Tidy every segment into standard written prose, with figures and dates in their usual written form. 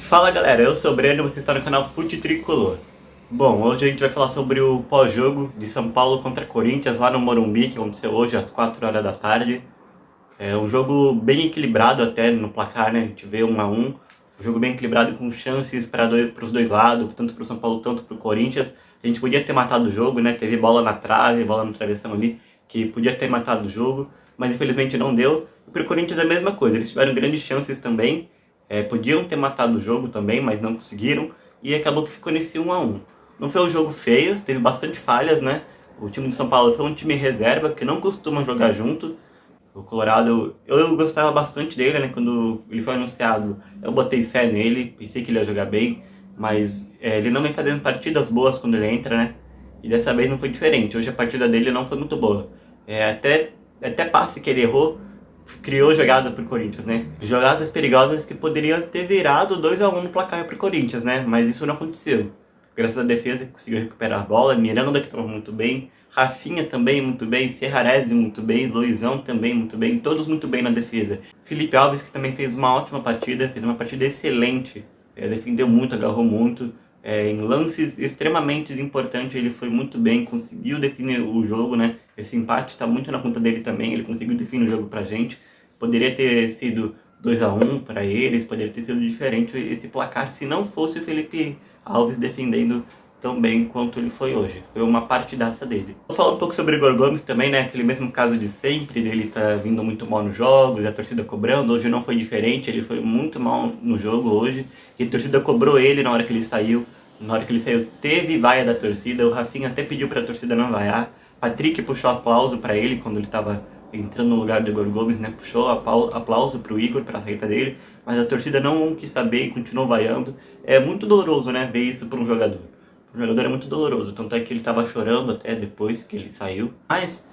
Fala galera, eu sou o Breno e você está no canal Fute Tricolor. Bom, hoje a gente vai falar sobre o pós-jogo de São Paulo contra Corinthians lá no Morumbi, que aconteceu hoje às 4 horas da tarde. É um jogo bem equilibrado até no placar, né? A gente vê 1 a 1. Um jogo bem equilibrado com chances para os dois lados, tanto para o São Paulo quanto para o Corinthians. A gente podia ter matado o jogo, né? Teve bola na trave, bola no travessão ali, que podia ter matado o jogo, mas infelizmente não deu. E para o Corinthians é a mesma coisa, eles tiveram grandes chances também. Podiam ter matado o jogo também, mas não conseguiram, e acabou que ficou nesse 1 a 1. Não foi um jogo feio, teve bastante falhas, né? O time de São Paulo foi um time reserva que não costuma jogar junto. O Colorado, eu gostava bastante dele, né? Quando ele foi anunciado, eu botei fé nele, pensei que ele ia jogar bem, mas ele não vem fazendo partidas boas quando ele entra, né? E dessa vez não foi diferente. Hoje a partida dele não foi muito boa. Até passe que ele errou, criou jogada pro Corinthians, né? Jogadas perigosas que poderiam ter virado 2 a 1 no placar pro Corinthians, né? Mas isso não aconteceu. Graças à defesa que conseguiu recuperar a bola, Miranda que estava muito bem, Rafinha também muito bem, Ferrarese muito bem, Luizão também muito bem, todos muito bem na defesa. Felipe Alves que também fez uma ótima partida, fez uma partida excelente, defendeu muito, agarrou muito. Em lances extremamente importantes ele foi muito bem, conseguiu definir o jogo, né? Esse empate está muito na conta dele também, ele conseguiu definir o jogo pra gente. Poderia ter sido 2 a 1 para eles, poderia ter sido diferente esse placar se não fosse o Felipe Alves defendendo tão bem quanto ele foi hoje. Foi uma partidaça dele. Vou falar um pouco sobre o Igor Gomes também, né? Aquele mesmo caso de sempre, dele tá vindo muito mal nos jogos, a torcida cobrando. Hoje não foi diferente, ele foi muito mal no jogo hoje. E a torcida cobrou ele na hora que ele saiu. Na hora que ele saiu, teve vaia da torcida. O Rafinha até pediu pra torcida não vaiar. Patrick puxou aplauso pra ele quando ele tava entrando no lugar do Igor Gomes, né? Puxou aplauso pro Igor, pra saída dele. Mas a torcida não quis saber e continuou vaiando. É muito doloroso, né? Ver isso pra um jogador. O jogador é muito doloroso, tanto é que ele tava chorando até depois que ele saiu. Mas,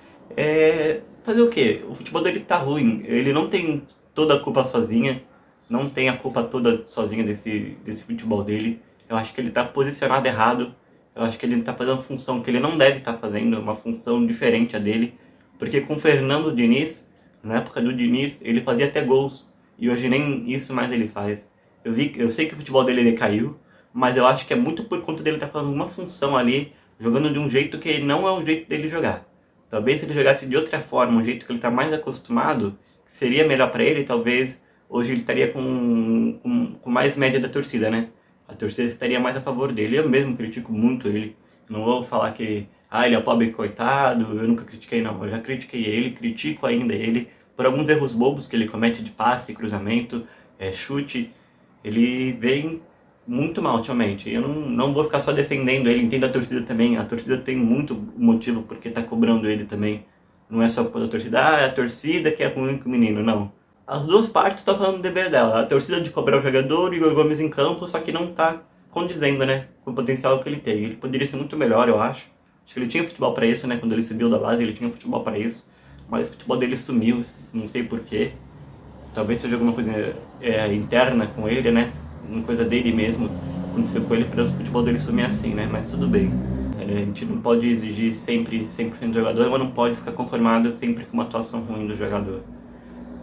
fazer o quê? O futebol dele tá ruim, ele não tem toda a culpa sozinha, não tem a culpa toda sozinha desse futebol dele. Eu acho que ele tá posicionado errado, eu acho que ele tá fazendo uma função que ele não deve estar fazendo, uma função diferente a dele. Porque com o Fernando Diniz, na época do Diniz, ele fazia até gols, e hoje nem isso mais ele faz. Eu sei que o futebol dele decaiu, mas eu acho que é muito por conta dele estar fazendo uma função ali, jogando de um jeito que não é o jeito dele jogar. Talvez se ele jogasse de outra forma, um jeito que ele está mais acostumado, que seria melhor para ele, talvez hoje ele estaria com mais média da torcida, né? A torcida estaria mais a favor dele. Eu mesmo critico muito ele. Não vou falar que ele é o pobre coitado, eu nunca critiquei não. Eu já critiquei ele, critico ainda ele, por alguns erros bobos que ele comete de passe, cruzamento, chute. Ele vem muito mal ultimamente. Eu não vou ficar só defendendo ele, entendo a torcida também. A torcida tem muito motivo porque tá cobrando ele também. Não é só por a torcida, é a torcida que é ruim com o menino, não. As duas partes estão falando do dever dela. A torcida de cobrar o jogador e o Igor Gomes em campo, só que não tá condizendo, né, com o potencial que ele tem. Ele poderia ser muito melhor, eu acho. Acho que ele tinha futebol pra isso, né, quando ele subiu da base, ele tinha futebol pra isso. Mas o futebol dele sumiu, não sei porquê. Talvez seja alguma coisa interna com ele, né? Uma coisa dele mesmo aconteceu com ele para o futebol dele sumir assim, né? Mas tudo bem. A gente não pode exigir sempre 100% do jogador, mas não pode ficar conformado sempre com uma atuação ruim do jogador.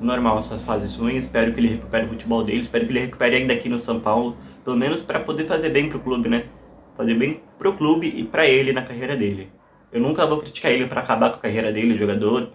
Normal essas fases ruins, espero que ele recupere o futebol dele, espero que ele recupere ainda aqui no São Paulo, pelo menos para poder fazer bem pro clube, né? Fazer bem pro clube e para ele na carreira dele. Eu nunca vou criticar ele para acabar com a carreira dele, jogador,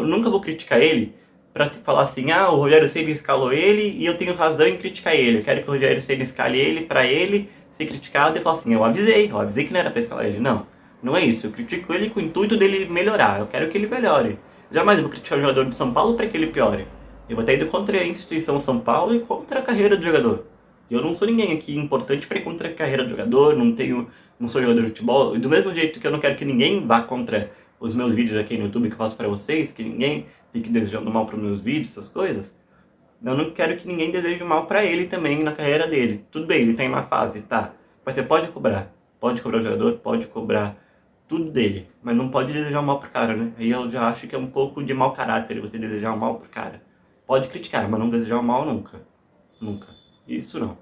nunca vou criticar ele pra falar assim, o Rogério Ceni escalou ele e eu tenho razão em criticar ele. Eu quero que o Rogério Ceni escale ele pra ele ser criticado e falar assim, eu avisei que não era pra escalar ele. Não, não é isso. Eu critico ele com o intuito dele melhorar. Eu quero que ele melhore. Jamais vou criticar o jogador de São Paulo para que ele piore. Eu vou estar indo contra a instituição São Paulo e contra a carreira do jogador. Eu não sou ninguém aqui importante para ir contra a carreira do jogador, não sou jogador de futebol. E do mesmo jeito que eu não quero que ninguém vá contra os meus vídeos aqui no YouTube que eu faço para vocês, que ninguém fique desejando mal para os meus vídeos, essas coisas, eu não quero que ninguém deseje mal para ele também na carreira dele. Tudo bem, ele tá em uma fase, tá, mas você pode cobrar o jogador, pode cobrar tudo dele, mas não pode desejar mal pro cara, né? Aí eu já acho que é um pouco de mau caráter você desejar mal pro cara. Pode criticar, mas não desejar mal nunca. Nunca. Isso não.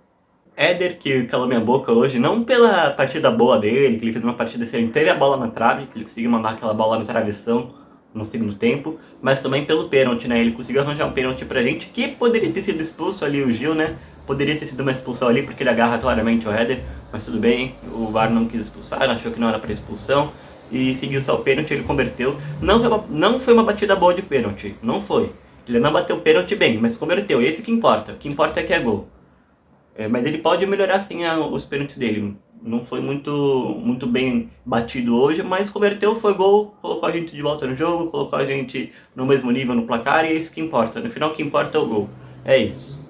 Éder, que calou minha boca hoje, não pela partida boa dele, que ele fez uma partida excelente, teve a bola na trave, que ele conseguiu mandar aquela bola no travessão no segundo tempo, mas também pelo pênalti, né? Ele conseguiu arranjar um pênalti pra gente, que poderia ter sido expulso ali o Gil, né? Poderia ter sido uma expulsão ali, porque ele agarra claramente o Éder, mas tudo bem, o VAR não quis expulsar, achou que não era para expulsão, e seguiu só o pênalti, ele converteu. Não foi uma batida boa de pênalti, não foi. Ele não bateu o pênalti bem, mas converteu, esse que importa. O que importa é que é gol. Mas ele pode melhorar sim os pênaltis dele. Não foi muito bem batido hoje, mas converteu, foi gol, colocou a gente de volta no jogo, colocou a gente no mesmo nível no placar, e é isso que importa. No final o que importa é o gol. É isso.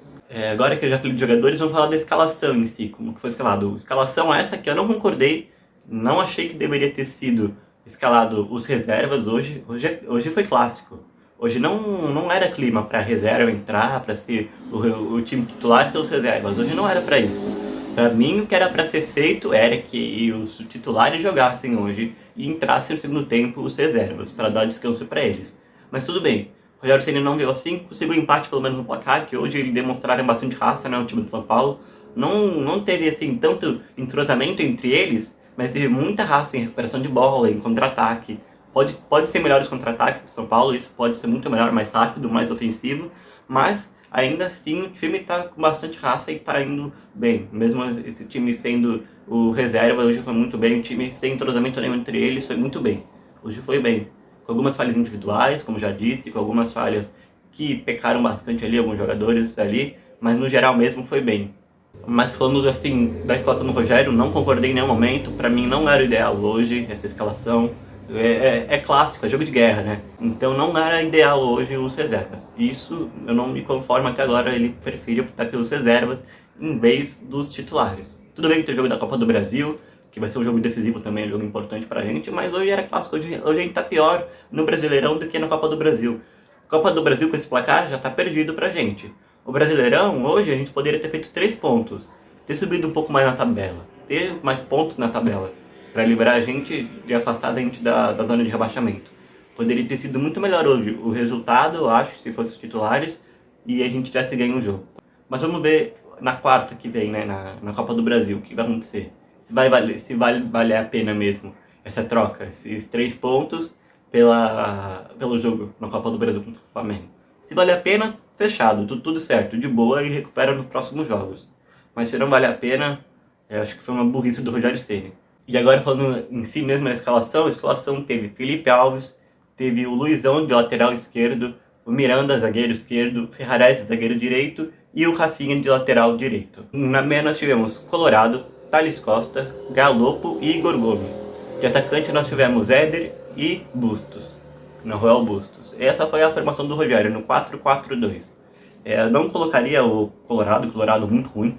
Agora que eu já falei de jogadores, vamos falar da escalação em si, como que foi escalado. Escalação essa que eu não concordei, não achei que deveria ter sido escalado os reservas hoje. Hoje foi clássico. Hoje não era clima para reserva entrar, para ser o time titular ser os reservas. Hoje não era para isso. Para mim, o que era para ser feito era que os titulares jogassem hoje e entrassem no segundo tempo os reservas, para dar descanso para eles. Mas tudo bem. O Rogério Ceni não veio assim, conseguiu empate pelo menos no placar, que hoje eles demonstraram bastante raça, né, o time de São Paulo. Não teve assim tanto entrosamento entre eles, mas teve muita raça em recuperação de bola, em contra-ataque. Pode ser melhor os contra-ataques do São Paulo, isso pode ser muito melhor, mais rápido, mais ofensivo, mas ainda assim o time está com bastante raça e está indo bem. Mesmo esse time sendo o reserva, hoje foi muito bem, o time sem entrosamento nenhum entre eles foi muito bem. Hoje foi bem. Com algumas falhas individuais, como já disse, com algumas falhas que pecaram bastante ali, alguns jogadores ali, mas no geral mesmo foi bem. Mas falando assim da escalação do Rogério, não concordei em nenhum momento, para mim não era o ideal hoje essa escalação. É clássico, é jogo de guerra, né? Então não era ideal hoje os reservas. Isso eu não me conformo até agora, ele prefere optar pelos reservas em vez dos titulares. Tudo bem que tem o jogo da Copa do Brasil, que vai ser um jogo decisivo também, um jogo importante pra gente, mas hoje era clássico, hoje a gente tá pior no Brasileirão do que na Copa do Brasil. Copa do Brasil com esse placar já tá perdido pra gente. O Brasileirão, hoje, a gente poderia ter feito 3 pontos, ter subido um pouco mais na tabela, ter mais pontos na tabela, para livrar a gente de afastar a gente da zona de rebaixamento. Poderia ter sido muito melhor hoje o resultado, eu acho, se fosse os titulares, e a gente tivesse ganho o jogo. Mas vamos ver na quarta que vem, né, na Copa do Brasil, o que vai acontecer. Se vai valer a pena mesmo essa troca, esses 3 pontos pelo jogo na Copa do Brasil contra o Flamengo. Se valer a pena, fechado, tudo certo, de boa, e recupera nos próximos jogos. Mas se não vale a pena, acho que foi uma burrice do Rogério Ceni. E agora falando em si mesmo a escalação teve Felipe Alves, teve o Luizão de lateral esquerdo, o Miranda, zagueiro esquerdo, Ferrarese, zagueiro direito, e o Rafinha de lateral direito. Na meia nós tivemos Colorado, Thales Costa, Galopo e Igor Gomes. De atacante nós tivemos Éder e Bustos, Royal Bustos. Essa foi a formação do Rogério, no 4-4-2. Eu não colocaria o Colorado muito ruim.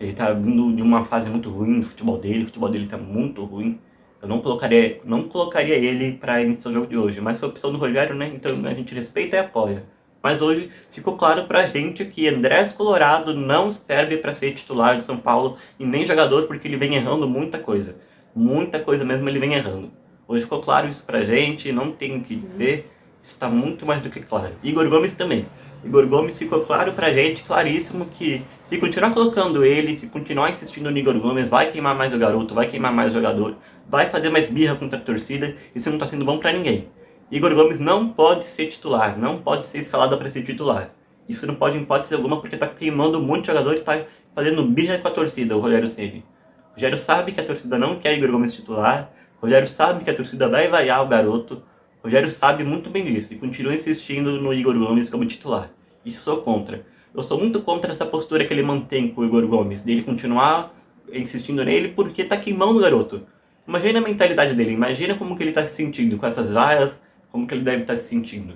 Ele tá vindo de uma fase muito ruim do futebol dele tá muito ruim. Eu não colocaria ele para iniciar o jogo de hoje, mas foi a opção do Rogério, né? Então a gente respeita e apoia. Mas hoje ficou claro pra gente que Andrés Colorado não serve para ser titular de São Paulo e nem jogador, porque ele vem errando muita coisa. Muita coisa mesmo ele vem errando. Hoje ficou claro isso pra gente, não tenho o que dizer, está muito mais do que claro. Igor Gomes também. Igor Gomes ficou claro pra gente, claríssimo, que se continuar colocando ele, se continuar insistindo no Igor Gomes, vai queimar mais o garoto, vai queimar mais o jogador, vai fazer mais birra contra a torcida, isso não tá sendo bom pra ninguém. Igor Gomes não pode ser titular, não pode ser escalado para ser titular. Isso não pode em hipótese alguma, porque tá queimando muito jogador e tá fazendo birra com a torcida, o Rogério Ceni. O Rogério sabe que a torcida não quer Igor Gomes titular, o Rogério sabe que a torcida vai vaiar o garoto, o Rogério sabe muito bem disso e continua insistindo no Igor Gomes como titular. Isso sou contra. Eu sou muito contra essa postura que ele mantém com o Igor Gomes, dele continuar insistindo nele porque tá queimando o garoto. Imagina a mentalidade dele, imagina como que ele tá se sentindo com essas vaias, como que ele deve estar se sentindo.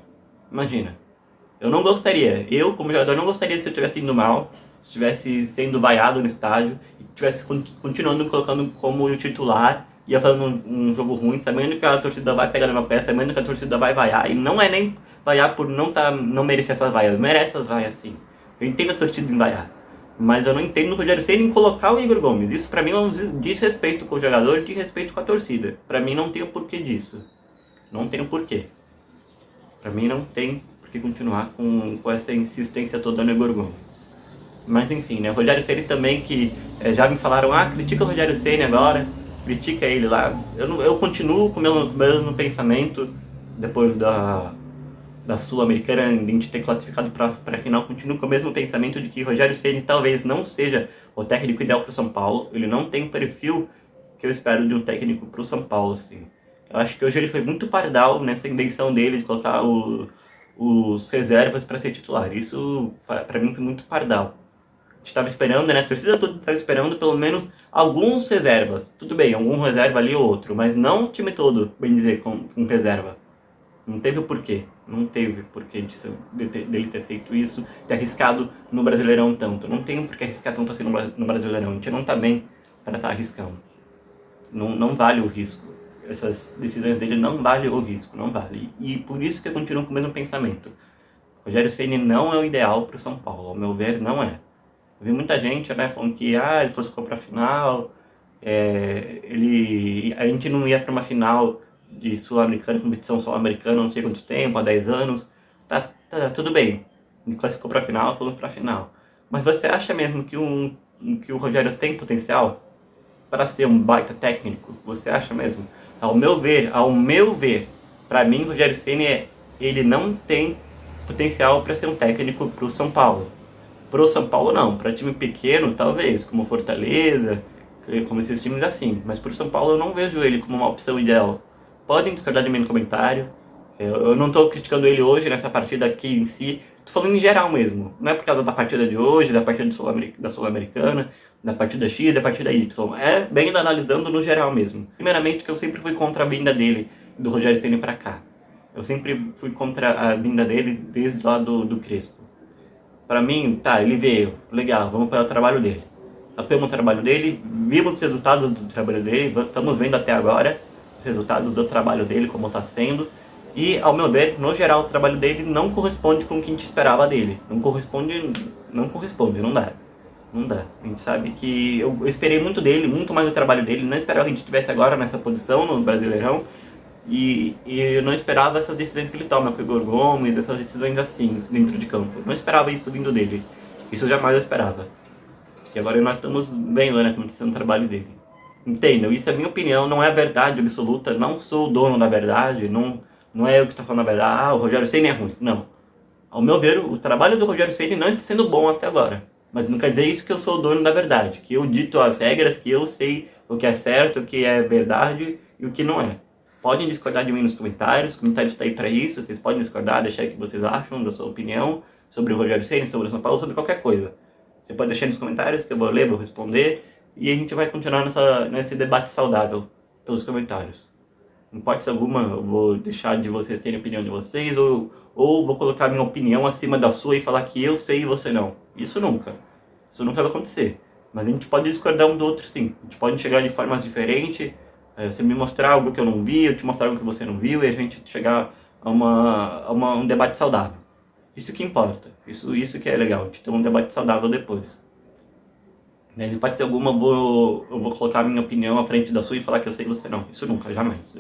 Imagina. Eu não gostaria, como jogador, não gostaria se eu estivesse indo mal, se estivesse sendo vaiado no estádio, e estivesse continuando me colocando como titular, ia fazendo um jogo ruim, sabendo que a torcida vai pegar no meu pé, sabendo que a torcida vai vaiar, e não é nem vaiar por não merecer essas vaias, merece essas vaias sim. Eu entendo a torcida em vaiar, mas eu não entendo o Rogério Ceni em colocar o Igor Gomes. Isso pra mim é um desrespeito com o jogador e desrespeito com a torcida. Pra mim não tem o porquê disso. Não tem o porquê. Pra mim não tem por que continuar com essa insistência toda no Igor Gomes. Mas enfim, né? O Rogério Ceni também, que já me falaram, critica o Rogério Ceni agora, critica ele lá. Eu continuo com o meu pensamento depois da Sul-Americana, a gente ter classificado para a final, continuo com o mesmo pensamento de que Rogério Ceni talvez não seja o técnico ideal para o São Paulo. Ele não tem o perfil que eu espero de um técnico para o São Paulo, assim. Eu acho que hoje ele foi muito pardal nessa invenção dele de colocar os reservas para ser titular. Isso, para mim, foi muito pardal. A gente estava esperando, né? A torcida toda estava esperando pelo menos alguns reservas. Tudo bem, algum reserva ali ou outro, mas não o time todo, bem dizer, com reserva. Não teve o porquê. Não teve porquê dele ter feito isso, ter arriscado no Brasileirão tanto. Não tem por que arriscar tanto assim no Brasileirão. A gente não tá bem para estar arriscando. Não vale o risco. Essas decisões dele não valem o risco, não vale. E por isso que eu continuo com o mesmo pensamento. Rogério Ceni não é o ideal para o São Paulo. Ao meu ver, não é. Eu vi muita gente, né, falando que ele classificou para a final, a gente não ia para uma final de Sul-Americana, competição Sul-Americana, não sei quanto tempo, há 10 anos. Tá tudo bem. Ele classificou para a final, falou para a final. Mas você acha mesmo que o Rogério tem potencial para ser um baita técnico? Você acha mesmo? Ao meu ver, para mim, o Rogério Ceni ele não tem potencial para ser um técnico para o São Paulo. Pro São Paulo não, para time pequeno talvez, como Fortaleza, como esses times assim, mas pro São Paulo eu não vejo ele como uma opção ideal. Podem discordar de mim no comentário, eu não estou criticando ele hoje nessa partida aqui em si, estou falando em geral mesmo, não é por causa da partida de hoje, da partida da Sul-Americana, da partida X, da partida Y, é bem analisando no geral mesmo. Primeiramente que eu sempre fui contra a vinda dele, do Rogério Ceni para cá, eu sempre fui contra a vinda dele desde lá do Crespo. Para mim, tá, ele veio, legal, vamos para o trabalho dele. Apoiamos o trabalho dele, vimos os resultados do trabalho dele, estamos vendo até agora os resultados do trabalho dele, como está sendo. E, ao meu ver, no geral, o trabalho dele não corresponde com o que a gente esperava dele. Não corresponde, não dá. Não dá. A gente sabe que eu esperei muito dele, muito mais do trabalho dele, não esperava que a gente estivesse agora nessa posição no Brasileirão. E eu não esperava essas decisões que ele toma com o Igor Gomes, essas decisões assim, dentro de campo. Eu não esperava isso vindo dele. Isso jamais eu esperava. E agora nós estamos vendo, né, como está sendo o trabalho dele. Entendam, isso é a minha opinião, não é a verdade absoluta, não sou o dono da verdade, não é eu que estou falando a verdade, o Rogério Ceni é ruim. Não. Ao meu ver, o trabalho do Rogério Ceni não está sendo bom até agora. Mas não quer dizer isso que eu sou o dono da verdade, que eu dito as regras, que eu sei o que é certo, o que é verdade e o que não é. Podem discordar de mim nos comentários, os comentários estão aí para isso, vocês podem discordar, deixar o que vocês acham da sua opinião sobre o Rogério Ceni, sobre o São Paulo, sobre qualquer coisa. Você pode deixar nos comentários que eu vou ler, vou responder, e a gente vai continuar nesse debate saudável pelos comentários. Em hipótese alguma, eu vou deixar de vocês terem a opinião de vocês, ou vou colocar minha opinião acima da sua e falar que eu sei e você não. Isso nunca vai acontecer. Mas a gente pode discordar um do outro sim, a gente pode chegar de formas diferentes. Você me mostrar algo que eu não vi, eu te mostrar algo que você não viu, e a gente chegar a um debate saudável. Isso que importa, isso que é legal, de ter um debate saudável depois. De parte alguma eu vou colocar a minha opinião à frente da sua e falar que eu sei e você não. Isso nunca, jamais.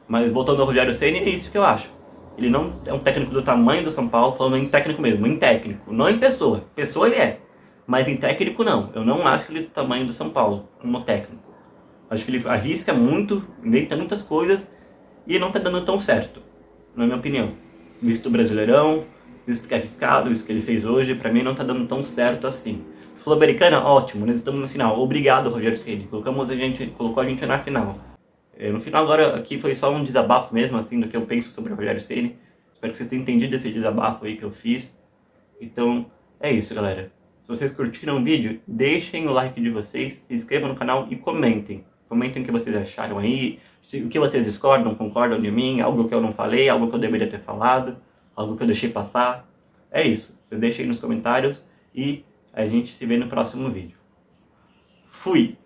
Mas voltando ao Rogério Ceni, é isso que eu acho. Ele não é um técnico do tamanho do São Paulo, falando em técnico mesmo, em técnico, não em pessoa. Pessoa ele é, mas em técnico não. Eu não acho ele do tamanho do São Paulo, como técnico. Acho que ele arrisca muito, inventa muitas coisas e não está dando tão certo, na minha opinião. Visto o Brasileirão, visto que é arriscado, isso que ele fez hoje, para mim não está dando tão certo assim. Sul-Americana, ótimo, nós estamos na final. Obrigado, Rogério Ceni. Colocou a gente na final. No final agora aqui foi só um desabafo mesmo, assim, do que eu penso sobre o Rogério Ceni. Espero que vocês tenham entendido esse desabafo aí que eu fiz. Então, é isso, galera. Se vocês curtiram o vídeo, deixem o like de vocês, se inscrevam no canal e comentem. Comentem o que vocês acharam aí, o que vocês discordam, concordam de mim, algo que eu não falei, algo que eu deveria ter falado, algo que eu deixei passar. É isso. Vocês deixem aí nos comentários e a gente se vê no próximo vídeo. Fui!